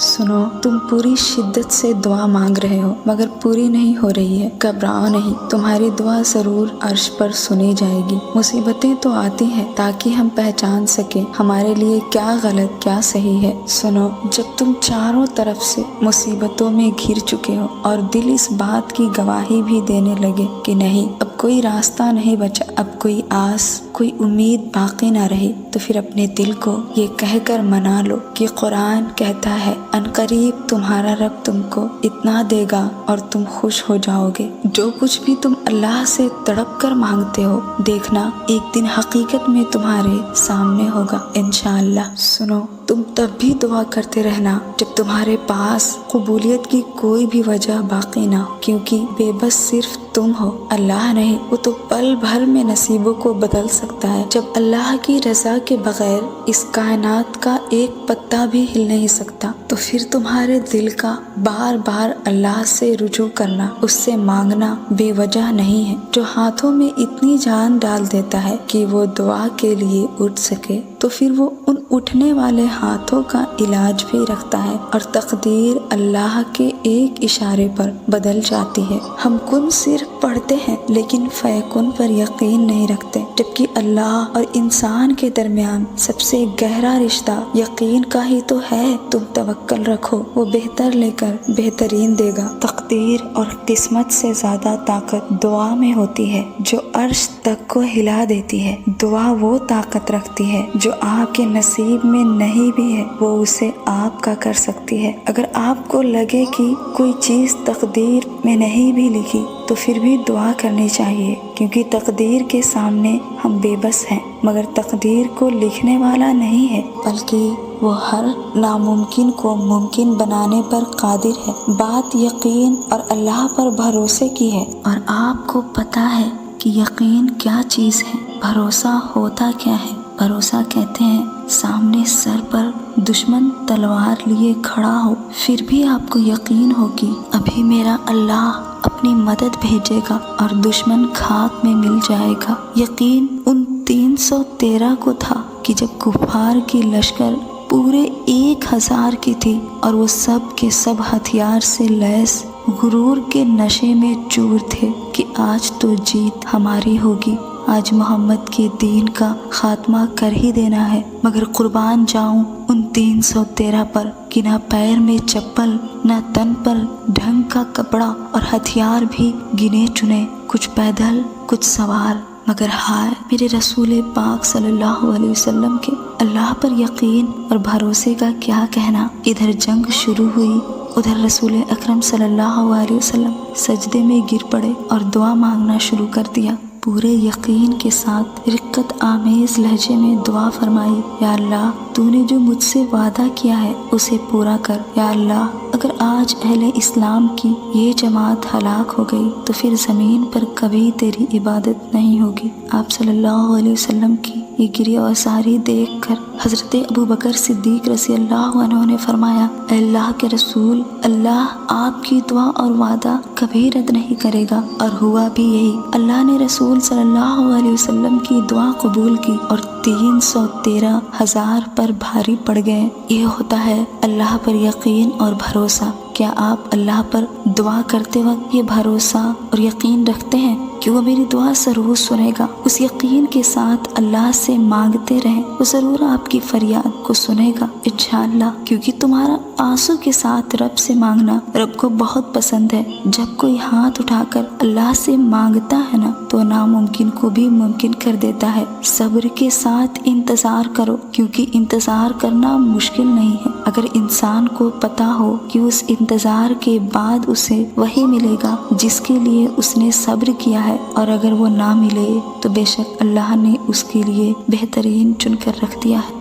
सुनो, तुम पूरी शिद्दत से दुआ मांग रहे हो मगर पूरी नहीं हो रही है। घबराओ नहीं, तुम्हारी दुआ जरूर अर्श पर सुनी जाएगी। मुसीबतें तो आती हैं ताकि हम पहचान सके हमारे लिए क्या गलत क्या सही है। सुनो, जब तुम चारों तरफ से मुसीबतों में घिर चुके हो और दिल इस बात की गवाही भी देने लगे कि नहीं, अब कोई रास्ता नहीं बचा, अब कोई आस कोई उम्मीद बाकी ना रही, तो फिर अपने दिल को ये कहकर मना लो कि कुरान कहता है अनकरीब तुम्हारा रब तुमको इतना देगा और तुम खुश हो जाओगे। जो कुछ भी तुम अल्लाह से तड़प कर मांगते हो, देखना एक दिन हकीकत में तुम्हारे सामने होगा इंशाअल्लाह। सुनो, तुम तब भी दुआ करते रहना जब तुम्हारे पास कबूलियत की कोई भी वजह बाकी ना हो, क्योंकि बेबस सिर्फ तुम हो, अल्लाह नहीं। वो तो पल भर में नसीबों को बदल सकता है। जब अल्लाह की रजा के बगैर इस कायनात का एक पत्ता भी हिल नहीं सकता, तो फिर तुम्हारे दिल का बार बार अल्लाह से रुजू करना, उससे मांगना बेवजह नहीं है। जो हाथों में इतनी जान डाल देता है कि वो दुआ के लिए उठ सके, तो फिर वो उन उठने वाले हाथों का इलाज भी रखता है और तकदीर अल्लाह के एक इशारे पर बदल जाती है। हम कुन सिर्फ पढ़ते हैं लेकिन फयकुन पर यकीन नहीं रखते, जबकि अल्लाह और इंसान के दरमियान सबसे गहरा रिश्ता यकीन का ही तो है। तुम तवक्कल रखो, वो बेहतर लेकर बेहतरीन देगा। तकदीर और किस्मत से ज्यादा ताकत दुआ में होती है, जो अर्श तक को हिला देती है। दुआ वो ताकत रखती है जो आपके नसीब में नहीं भी है, वो उसे आपका कर सकती है। अगर आपको लगे कि कोई चीज तकदीर में नहीं भी लिखी, तो फिर भी दुआ करनी चाहिए, क्योंकि तकदीर के सामने हम बेबस हैं, मगर तकदीर को लिखने वाला नहीं है, बल्कि वो हर नामुमकिन को मुमकिन बनाने पर कादिर है। बात यकीन और अल्लाह पर भरोसे की है, और आपको पता है कि यकीन क्या चीज़ है, भरोसा होता क्या है। भरोसा कहते हैं सामने सर पर दुश्मन तलवार लिए खड़ा हो, फिर भी आपको यकीन हो कि अभी मेरा अल्लाह अपनी मदद भेजेगा और दुश्मन खाक में मिल जाएगा। यकीन उन 313 को था कि जब कुफार की लश्कर पूरे 1000 की थी और वो सब के सब हथियार से लैस गुरूर के नशे में चूर थे कि आज तो जीत हमारी होगी, आज मोहम्मद के दीन का खात्मा कर ही देना है। मगर कुर्बान जाऊं उन 313 पर कि ना पैर में चप्पल, ना तन पर ढंग का कपड़ा और हथियार भी गिने चुने, कुछ पैदल कुछ सवार। मगर हाय मेरे रसूल पाक सल्लल्लाहु अलैहि वसल्लम के अल्लाह पर यकीन और भरोसे का क्या कहना। इधर जंग शुरू हुई, उधर रसूल अकरम सल्लल्लाहु अलैहि वसल्लम सजदे में गिर पड़े और दुआ मांगना शुरू कर दिया। पूरे यकीन के साथ रिक्कत आमेज लहजे में दुआ फरमाई, या अल्लाह तूने जो मुझसे वादा किया है उसे पूरा कर। या अल्लाह अगर आज अहले इस्लाम की ये जमात हलाक हो गई तो फिर ज़मीन पर कभी तेरी इबादत नहीं होगी। आप सल्लल्लाहु अलैहि वसल्लम की ये गिरिया और सारी देख कर हज़रत अबू बकर सिद्दीक रज़ी अल्लाह अन्हु ने फरमाया, अल्लाह के रसूल, अल्लाह आपकी दुआ और वादा कभी रद्द नहीं करेगा। और हुआ भी यही। अल्लाह ने रसूल सल्लल्लाहु अलैहि वसल्लम की दुआ कबूल की और 313,000 पर भारी पड़ गए। ये होता है अल्लाह पर यकीन और भरोसा। क्या आप अल्लाह पर दुआ करते वक्त ये भरोसा और यकीन रखते हैं कि वो मेरी दुआ ज़रूर सुनेगा? उस यकीन के साथ अल्लाह से मांगते रहें, वो ज़रूर आपकी फरियाद को सुनेगा इंशाअल्लाह, क्योंकि तुम्हारा आंसू के साथ रब से मांगना रब को बहुत पसंद है। जब कोई हाथ उठाकर अल्लाह से मांगता है ना, तो नामुमकिन को भी मुमकिन कर देता है। सब्र के साथ इंतज़ार करो, क्योंकि इंतज़ार करना मुश्किल नहीं है। अगर इंसान को पता हो कि उस इंतज़ार के बाद उसे वही मिलेगा जिसके लिए उसने सब्र किया है, और अगर वो ना मिले तो बेशक अल्लाह ने उसके लिए बेहतरीन चुनकर रख दिया है।